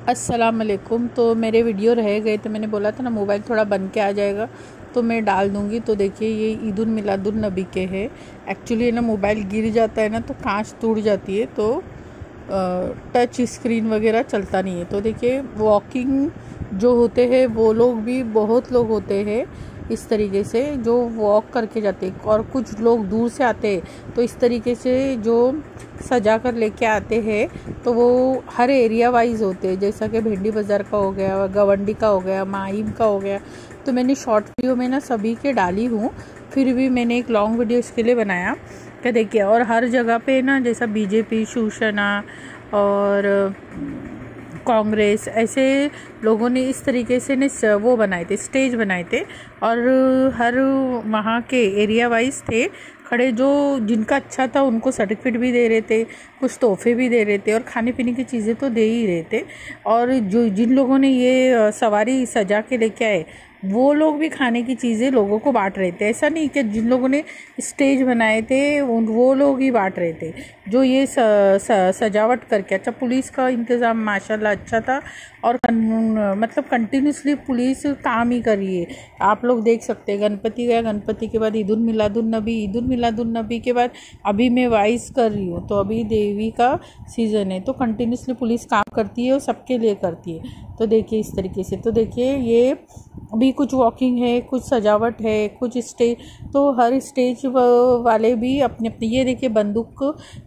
अस्सलाम वालेकुम। तो मेरे वीडियो रह गए थे, मैंने बोला था ना मोबाइल थोड़ा बन के आ जाएगा तो मैं डाल दूँगी। तो देखिए ये ईद उल मिलादुन नबी के है। एक्चुअली ना मोबाइल गिर जाता है ना तो कांच टूट जाती है, तो टच स्क्रीन वगैरह चलता नहीं है। तो देखिए वॉकिंग जो होते हैं वो लोग भी बहुत लोग होते हैं इस तरीके से जो वॉक करके जाते हैं, और कुछ लोग दूर से आते हैं तो इस तरीके से जो सजा कर लेके आते हैं। तो वो हर एरिया वाइज होते हैं, जैसा कि भिंडी बाज़ार का हो गया, गवंडी का हो गया, माहिम का हो गया। तो मैंने शॉर्ट वीडियो में ना सभी के डाली हूँ, फिर भी मैंने एक लॉन्ग वीडियो इसके लिए बनाया क्या देखिए। और हर जगह पे ना जैसा बीजेपी, शिवसेना और कांग्रेस, ऐसे लोगों ने इस तरीके से ने वो बनाए थे, स्टेज बनाए थे, और हर वहाँ के एरिया वाइज थे खड़े। जो जिनका अच्छा था उनको सर्टिफिकेट भी दे रहे थे, कुछ तोहफे भी दे रहे थे, और खाने पीने की चीज़ें तो दे ही रहे थे। और जो जिन लोगों ने ये सवारी सजा के लेके आए वो लोग भी खाने की चीज़ें लोगों को बांट रहे थे। ऐसा नहीं कि जिन लोगों ने स्टेज बनाए थे वो लोग ही बांट रहे थे, जो ये सजावट करके। अच्छा, पुलिस का इंतज़ाम माशाल्लाह अच्छा था, और मतलब कंटिन्यूसली पुलिस काम ही कर रही है। आप लोग देख सकते हैं, गणपति गया, गणपति के बाद ईद उल मिलादुन नबी, ईद उल मिलादुन नबी के बाद अभी मैं वाइस कर रही हूँ, तो अभी देवी का सीज़न है, तो कंटिन्यूसली पुलिस काम करती है और सबके लिए करती है। तो देखिए इस तरीके से, तो देखिए ये अभी कुछ वॉकिंग है, कुछ सजावट है, कुछ स्टेज। तो हर स्टेज वाले भी अपने अपने, ये देखिए बंदूक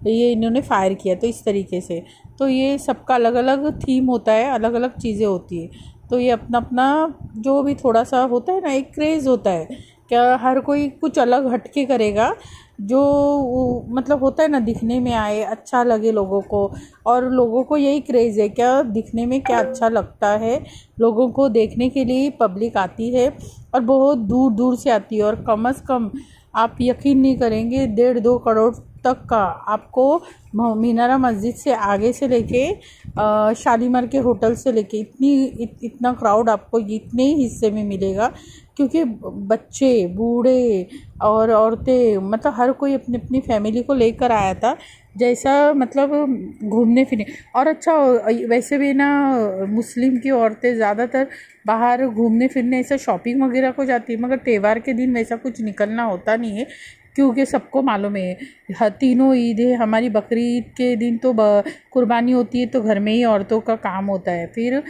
ये इन्होंने फायर किया, तो इस तरीके से। तो ये सबका अलग अलग थीम होता है, अलग अलग चीज़ें होती है। तो ये अपना अपना जो भी थोड़ा सा होता है ना, एक क्रेज़ होता है क्या, हर कोई कुछ अलग हटके करेगा, जो मतलब होता है ना दिखने में आए, अच्छा लगे लोगों को। और लोगों को यही क्रेज़ है क्या, दिखने में क्या अच्छा लगता है, लोगों को देखने के लिए पब्लिक आती है, और बहुत दूर दूर से आती है। और कम से कम आप यकीन नहीं करेंगे, 1.5-2 करोड़ तक का आपको मीनारा मस्जिद से आगे से लेके शालीमार के होटल से लेके इतना क्राउड आपको इतने ही हिस्से में मिलेगा। क्योंकि बच्चे, बूढ़े और औरतें, मतलब हर कोई अपनी अपनी फैमिली को लेकर आया था, जैसा मतलब घूमने फिरने। और अच्छा, वैसे भी ना मुस्लिम की औरतें ज़्यादातर बाहर घूमने फिरने, ऐसा शॉपिंग वगैरह को जाती है, मगर त्यौहार के दिन वैसा कुछ निकलना होता नहीं है। क्योंकि सबको मालूम है तीनों ईद है हमारी। बकरी ईद के दिन तो कुर्बानी होती है, तो घर में ही औरतों का काम होता है। फिर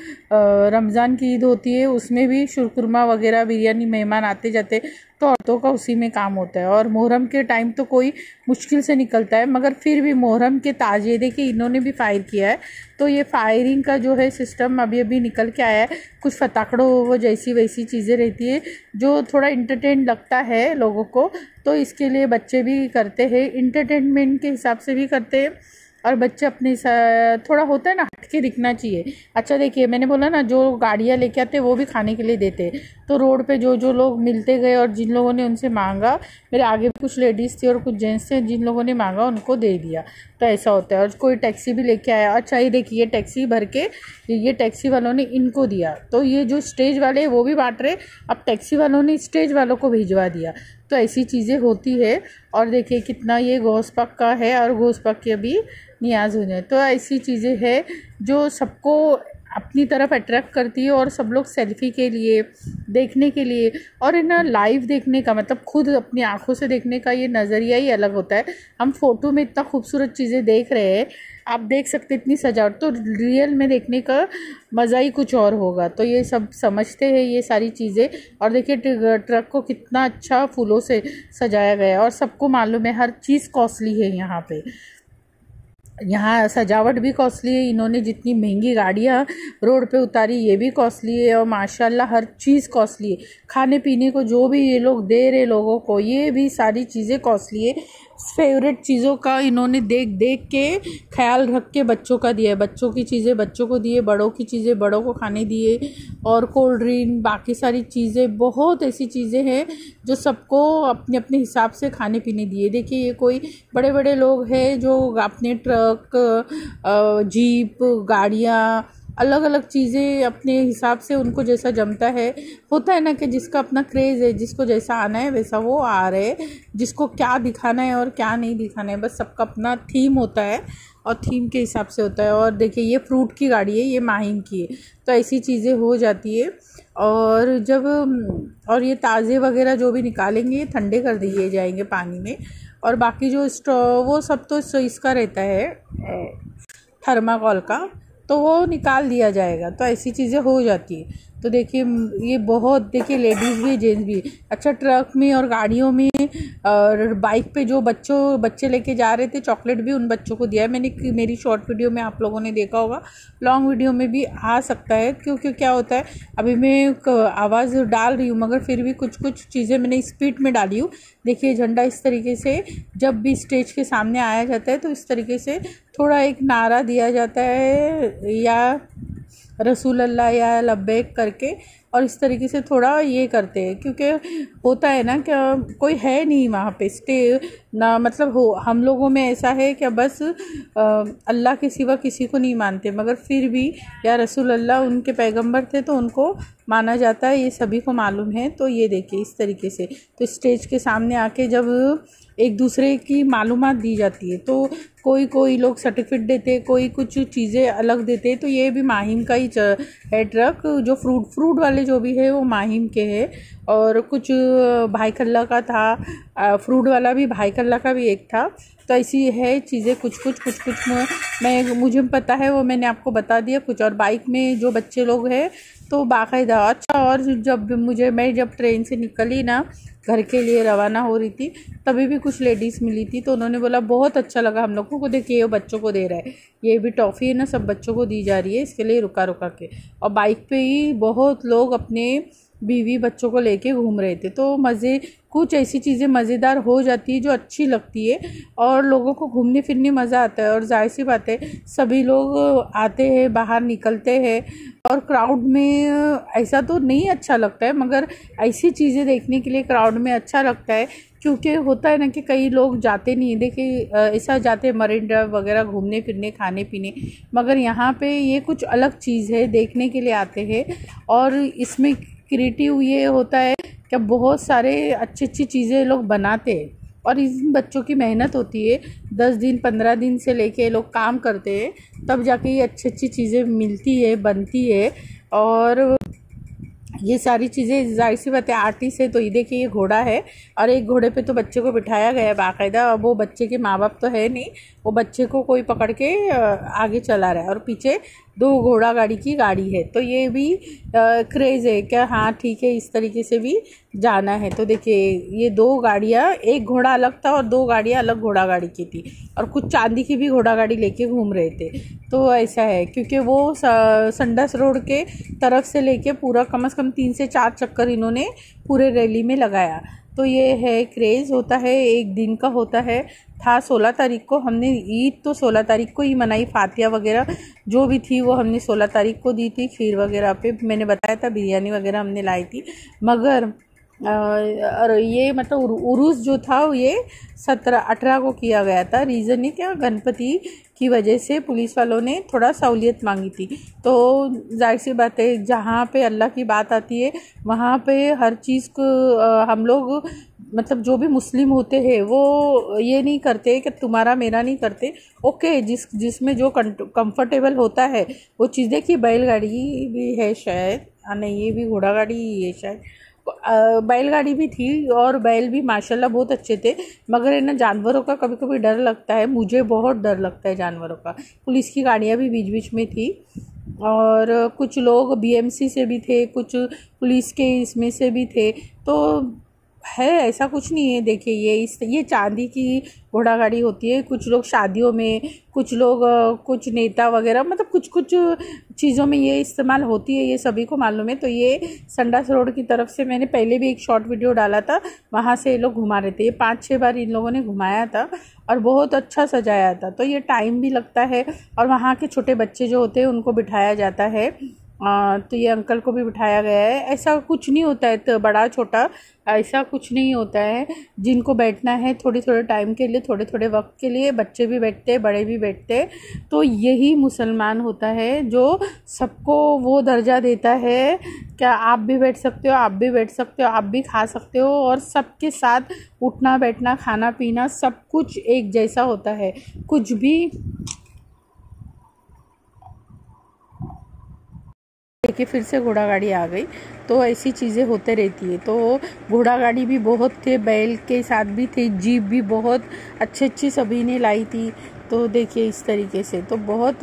रमज़ान की ईद होती है, उसमें भी शुरकुरमा वगैरह, बिरयानी, मेहमान आते जाते, तो औरतों का उसी में काम होता है। और मुहर्रम के टाइम तो कोई मुश्किल से निकलता है, मगर फिर भी मुहर्रम के ताजिए देखिए इन्होंने भी फायर किया है। तो ये फायरिंग का जो है सिस्टम अभी अभी निकल के आया है। कुछ फटाखड़ों वो जैसी वैसी चीज़ें रहती है जो थोड़ा इंटरटेन लगता है लोगों को, तो इसके लिए बच्चे भी करते हैं, इंटरटेनमेंट के हिसाब से भी करते हैं। और बच्चे अपने थोड़ा होता है ना, हटके दिखना चाहिए। अच्छा देखिए, मैंने बोला ना जो गाड़ियाँ लेके आते वो भी खाने के लिए देते। तो रोड पे जो जो लोग मिलते गए और जिन लोगों ने उनसे मांगा, मेरे आगे भी कुछ लेडीज़ थी और कुछ जेंट्स थे, जिन लोगों ने मांगा उनको दे दिया। तो ऐसा होता है। और कोई टैक्सी भी लेके आया, अच्छा ये देखिए टैक्सी भर के ये टैक्सी वालों ने इनको दिया। तो ये जो स्टेज वाले वो भी बांट रहे, अब टैक्सी वालों ने स्टेज वालों को भिजवा दिया। तो ऐसी चीज़ें होती है। और देखिए कितना ये गौस पाक का है, और गौस पाक की अभी नियाज हो जाए। तो ऐसी चीज़ें हैं जो सबको अपनी तरफ अट्रैक्ट करती है, और सब लोग सेल्फी के लिए, देखने के लिए, और इन लाइव देखने का मतलब खुद अपनी आंखों से देखने का ये नज़रिया ही अलग होता है। हम फोटो में इतना खूबसूरत चीज़ें देख रहे हैं, आप देख सकते इतनी सजावट, तो रियल में देखने का मज़ा ही कुछ और होगा। तो ये सब समझते हैं ये सारी चीज़ें। और देखिए ट्रक को कितना अच्छा फूलों से सजाया गया है, और सबको मालूम है हर चीज़ कॉस्टली है यहाँ पे। यहाँ सजावट भी कॉस्टली है, इन्होंने जितनी महंगी गाड़ियाँ रोड पे उतारी ये भी कॉस्टली है, और माशाल्लाह हर चीज़ कॉस्टली है। खाने पीने को जो भी ये लोग दे रहे लोगों को, ये भी सारी चीज़ें कॉस्टली है। फेवरेट चीज़ों का इन्होंने देख देख के ख्याल रख के बच्चों का दिया है, बच्चों की चीज़ें बच्चों को दिए, बड़ों की चीज़ें बड़ों को खाने दिए, और कोल्ड ड्रिंक, बाकी सारी चीज़ें, बहुत ऐसी चीज़ें हैं जो सबको अपने अपने हिसाब से खाने पीने दिए। देखिए ये कोई बड़े बड़े लोग हैं जो अपने ट्रक, जीप, गाड़ियाँ, अलग अलग चीज़ें अपने हिसाब से उनको जैसा जमता है, होता है ना कि जिसका अपना क्रेज़ है, जिसको जैसा आना है वैसा वो आ रहे, जिसको क्या दिखाना है और क्या नहीं दिखाना है, बस सबका अपना थीम होता है। और थीम के हिसाब से होता है। और देखिए ये फ्रूट की गाड़ी है, ये माहिम की है, तो ऐसी चीज़ें हो जाती है। और जब और ये ताज़े वगैरह जो भी निकालेंगे ये ठंडे कर दिए जाएंगे पानी में, और बाकी जो वो सब तो इसका रहता है थर्माकोल का, तो वो निकाल दिया जाएगा। तो ऐसी चीज़ें हो जाती है। तो देखिए ये बहुत, देखिए लेडीज़ भी जेंट्स भी, अच्छा ट्रक में और गाड़ियों में और बाइक पे जो बच्चे लेके जा रहे थे, चॉकलेट भी उन बच्चों को दिया है। मैंने मेरी शॉर्ट वीडियो में आप लोगों ने देखा होगा, लॉन्ग वीडियो में भी आ सकता है, क्योंकि क्या होता है अभी मैं आवाज़ डाल रही हूँ मगर फिर भी कुछ चीज़ें मैंने स्पीड में डाली हूँ। देखिए झंडा इस तरीके से जब भी स्टेज के सामने आया जाता है तो इस तरीके से थोड़ा एक नारा दिया जाता है, या रसूल अल्लाह या लब्बैक करके, और इस तरीके से थोड़ा ये करते हैं, क्योंकि होता है ना क्या कोई है नहीं वहाँ पे स्टे ना, मतलब हो हम लोगों में ऐसा है कि बस अल्लाह के सिवा किसी को नहीं मानते, मगर फिर भी या रसूल अल्लाह उनके पैगंबर थे तो उनको माना जाता है, ये सभी को मालूम है। तो ये देखिए इस तरीके से तो स्टेज के सामने आके जब एक दूसरे की मालूमात दी जाती है, तो कोई लोग सर्टिफिकेट देते, कोई कुछ चीज़ें अलग देते। तो ये भी माहिम का ही है ट्रक, जो फ्रूट वाले जो भी है वो माहिम के है, और कुछ भाई कल्ला का था, फ्रूट वाला भी भाई कल्ला का भी एक था। तो ऐसी है चीज़ें, कुछ मुझे पता है वो मैंने आपको बता दिया कुछ। और बाइक में जो बच्चे लोग हैं तो बाकायदा अच्छा। और मैं जब ट्रेन से निकली ना घर के लिए रवाना हो रही थी, तभी भी कुछ लेडीज़ मिली थी, तो उन्होंने बोला बहुत अच्छा लगा हम लोगों को, देखिए ये बच्चों को दे रहा है, ये भी टॉफ़ी है ना, सब बच्चों को दी जा रही है, इसके लिए रुका के। और बाइक पे ही बहुत लोग अपने बीवी बच्चों को लेके घूम रहे थे। तो कुछ ऐसी चीज़ें मज़ेदार हो जाती है जो अच्छी लगती है, और लोगों को घूमने फिरने मज़ा आता है। और जाहिर सी बात है सभी लोग आते हैं, बाहर निकलते हैं, और क्राउड में ऐसा तो नहीं अच्छा लगता है, मगर ऐसी चीज़ें देखने के लिए क्राउड में अच्छा लगता है। क्योंकि होता है ना कि कई लोग जाते नहीं, देखिए ऐसा जाते हैं मरीन ड्राइव वगैरह घूमने फिरने खाने पीने, मगर यहाँ पे ये कुछ अलग चीज़ है, देखने के लिए आते हैं। और इसमें क्रिएटिव ये होता है कि बहुत सारे अच्छी चीज़ें लोग बनाते हैं, और इन बच्चों की मेहनत होती है, 10 दिन 15 दिन से लेके लोग काम करते हैं, तब जाके ये अच्छी चीज़ें मिलती है, बनती है। और ये सारी चीज़ें जाहिर सी बात है आर्टिस्ट है। तो ये देखिए ये घोड़ा है, और एक घोड़े पे तो बच्चे को बिठाया गया है बाकायदा। अब वो बच्चे के माँ बाप तो है नहीं, वो बच्चे को कोई पकड़ के आगे चला रहा है, और पीछे 2 घोड़ा गाड़ी की गाड़ी है। तो ये भी क्रेज़ है क्या, हाँ ठीक है, इस तरीके से भी जाना है। तो देखिए ये 2 गाड़ियाँ, एक घोड़ा अलग था और 2 गाड़ियाँ अलग घोड़ा गाड़ी की थी, और कुछ चांदी की भी घोड़ा गाड़ी लेके घूम रहे थे। तो ऐसा है क्योंकि वो संडस रोड के तरफ से लेके पूरा कम से कम 3 से 4 चक्कर इन्होंने पूरे रैली में लगाया। तो ये है क्रेज़ होता है, एक दिन का होता है। था 16 तारीख को, हमने ईद तो 16 तारीख को ही मनाई, फातिया वगैरह जो भी थी वो हमने 16 तारीख को दी थी। खीर वगैरह पे मैंने बताया था, बिरयानी वगैरह हमने लाई थी। मगर और ये मतलब उरूस जो था ये 17-18 को किया गया था। रीज़न है क्या, गणपति की वजह से पुलिस वालों ने थोड़ा सहूलियत मांगी थी। तो जाहिर सी बात है जहाँ पे अल्लाह की बात आती है वहाँ पे हर चीज़ को हम लोग मतलब जो भी मुस्लिम होते हैं वो ये नहीं करते कि तुम्हारा मेरा नहीं करते। ओके, जिसमें जो कंफर्टेबल होता है वो चीज़। देखिए बैलगाड़ी भी है शायद, नहीं ये भी घोड़ा गाड़ी ही है शायद, बैलगाड़ी भी थी, और बैल भी माशाल्लाह बहुत अच्छे थे। मगर है ना जानवरों का कभी कभी डर लगता है, मुझे बहुत डर लगता है जानवरों का। पुलिस की गाड़ियाँ भी बीच बीच में थी, और कुछ लोग बीएमसी से भी थे, कुछ पुलिस के इसमें से भी थे। तो है ऐसा कुछ नहीं है। देखिए ये चांदी की घोड़ा गाड़ी होती है। कुछ लोग शादियों में, कुछ लोग कुछ नेता वगैरह, मतलब कुछ चीज़ों में ये इस्तेमाल होती है, ये सभी को मालूम है। तो ये संडास रोड की तरफ से मैंने पहले भी एक शॉर्ट वीडियो डाला था, वहाँ से ये लोग घुमा रहे थे। ये 5-6 बार इन लोगों ने घुमाया था और बहुत अच्छा सजाया था। तो ये टाइम भी लगता है, और वहाँ के छोटे बच्चे जो होते हैं उनको बिठाया जाता है। तो ये अंकल को भी बिठाया गया है। ऐसा कुछ नहीं होता है तो बड़ा छोटा ऐसा कुछ नहीं होता है। जिनको बैठना है थोड़े टाइम के लिए, थोड़े वक्त के लिए, बच्चे भी बैठते हैं, बड़े भी बैठते हैं। तो यही मुसलमान होता है जो सबको वो दर्जा देता है, क्या आप भी बैठ सकते हो, आप भी बैठ सकते हो, आप भी खा सकते हो, और सबके साथ उठना बैठना खाना पीना सब कुछ एक जैसा होता है। कुछ भी देखिए फिर से घोड़ा गाड़ी आ गई। तो ऐसी चीज़ें होते रहती है। तो घोड़ा गाड़ी भी बहुत थे, बैल के साथ भी थे, जीप भी बहुत अच्छी सभी ने लाई थी। तो देखिए इस तरीके से तो बहुत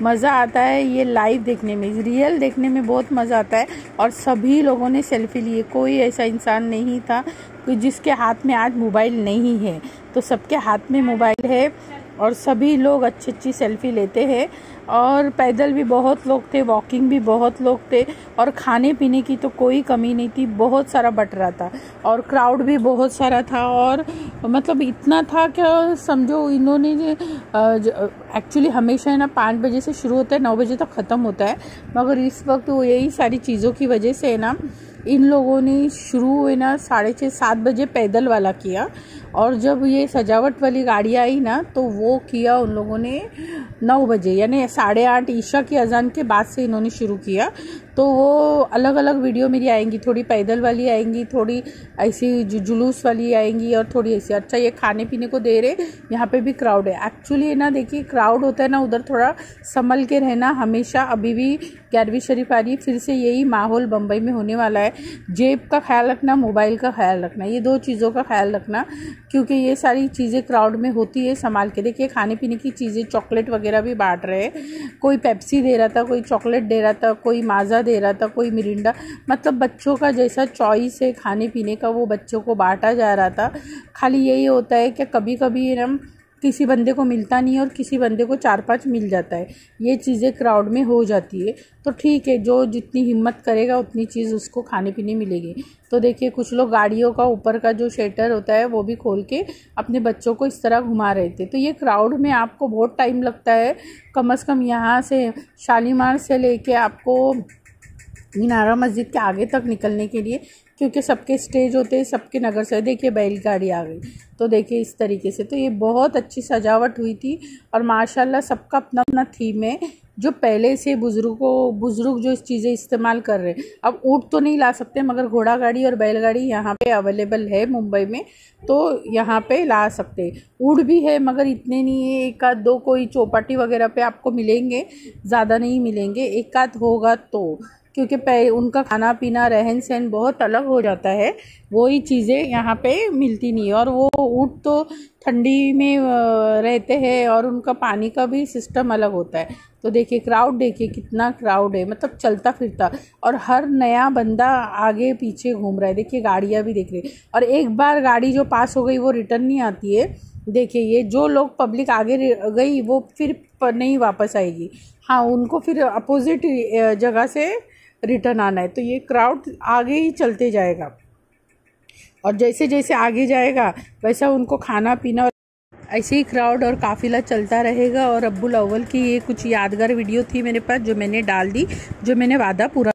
मज़ा आता है ये लाइव देखने में, रियल देखने में बहुत मज़ा आता है। और सभी लोगों ने सेल्फी लिए, कोई ऐसा इंसान नहीं था जिसके हाथ में आज मोबाइल नहीं है। तो सबके हाथ में मोबाइल है और सभी लोग अच्छी सेल्फी लेते हैं। और पैदल भी बहुत लोग थे, वॉकिंग भी बहुत लोग थे, और खाने पीने की तो कोई कमी नहीं थी, बहुत सारा बट रहा था और क्राउड भी बहुत सारा था। और मतलब इतना था कि समझो इन्होंने एक्चुअली हमेशा है ना 5 बजे से शुरू होता है, 9 बजे तक ख़त्म होता है, मगर इस वक्त वो यही सारी चीज़ों की वजह से है ना इन लोगों ने शुरू है ना 6:30-7 बजे पैदल वाला किया। और जब ये सजावट वाली गाड़ी आई ना तो वो किया उन लोगों ने 9 बजे, यानी 8:30 ईशा की अजान के बाद से इन्होंने शुरू किया। तो वो अलग अलग वीडियो मेरी आएंगी, थोड़ी पैदल वाली आएंगी, थोड़ी ऐसी जुलूस वाली आएंगी और थोड़ी ऐसी। अच्छा ये खाने पीने को दे रहे, यहाँ पे भी क्राउड है। एक्चुअली ना देखिए क्राउड होता है ना उधर, थोड़ा संभल के रहना हमेशा। अभी भी 11वीं शरीफ आ रही है, फिर से यही माहौल बम्बई में होने वाला है। जेब का ख्याल रखना, मोबाइल का ख्याल रखना, ये 2 चीज़ों का ख्याल रखना, क्योंकि ये सारी चीज़ें क्राउड में होती है, संभाल के। देखिए खाने पीने की चीज़ें, चॉकलेट वगैरह भी बांट रहे हैं, कोई पेप्सी दे रहा था, कोई चॉकलेट दे रहा था, कोई माज़ा दे रहा था, कोई मिरिंडा, मतलब बच्चों का जैसा चॉइस है खाने पीने का वो बच्चों को बांटा जा रहा था। खाली यही होता है कि कभी कभी हम किसी बंदे को मिलता नहीं है और किसी बंदे को 4-5 मिल जाता है, ये चीज़ें क्राउड में हो जाती है। तो ठीक है, जो जितनी हिम्मत करेगा उतनी चीज़ उसको खाने पीने मिलेगी। तो देखिए कुछ लोग गाड़ियों का ऊपर का जो शेटर होता है वो भी खोल के अपने बच्चों को इस तरह घुमा रहे थे। तो ये क्राउड में आपको बहुत टाइम लगता है, कम से कम यहाँ से शालीमार से लेके आपको मीनारा मस्जिद के आगे तक निकलने के लिए, क्योंकि सबके स्टेज होते हैं, सबके नगर से। देखिए बैलगाड़ी आ गई, तो देखिए इस तरीके से। तो ये बहुत अच्छी सजावट हुई थी और माशाल्लाह सबका अपना अपना थीम है। जो पहले से बुज़ुर्ग जो इस चीज़ें इस्तेमाल कर रहे हैं, अब ऊँट तो नहीं ला सकते मगर घोड़ा गाड़ी और बैलगाड़ी यहाँ पे अवेलेबल है मुंबई में, तो यहाँ पे ला सकते। ऊँट भी है मगर इतने नहीं है, 1-2 कोई चौपाटी वगैरह पे आपको मिलेंगे, ज़्यादा नहीं मिलेंगे, 1-आध होगा तो, क्योंकि उनका खाना पीना रहन सहन बहुत अलग हो जाता है, वही चीज़ें यहाँ पे मिलती नहीं। और वो ऊँट तो ठंडी में रहते हैं और उनका पानी का भी सिस्टम अलग होता है। तो देखिए क्राउड, देखिए कितना क्राउड है, मतलब चलता फिरता, और हर नया बंदा आगे पीछे घूम रहा है। देखिए गाड़ियाँ भी देख रही, और एक बार गाड़ी जो पास हो गई वो रिटर्न नहीं आती है। देखिए ये जो लोग पब्लिक आगे गई वो फिर नहीं वापस आएगी, हाँ उनको फिर अपोजिट जगह से रिटर्न आना है। तो ये क्राउड आगे ही चलते जाएगा और जैसे जैसे आगे जाएगा वैसा उनको खाना पीना, ऐसे ही क्राउड और काफ़िला चलता रहेगा। और रब्बुल अव्वल की ये कुछ यादगार वीडियो थी मेरे पास जो मैंने डाल दी, जो मैंने वादा पूरा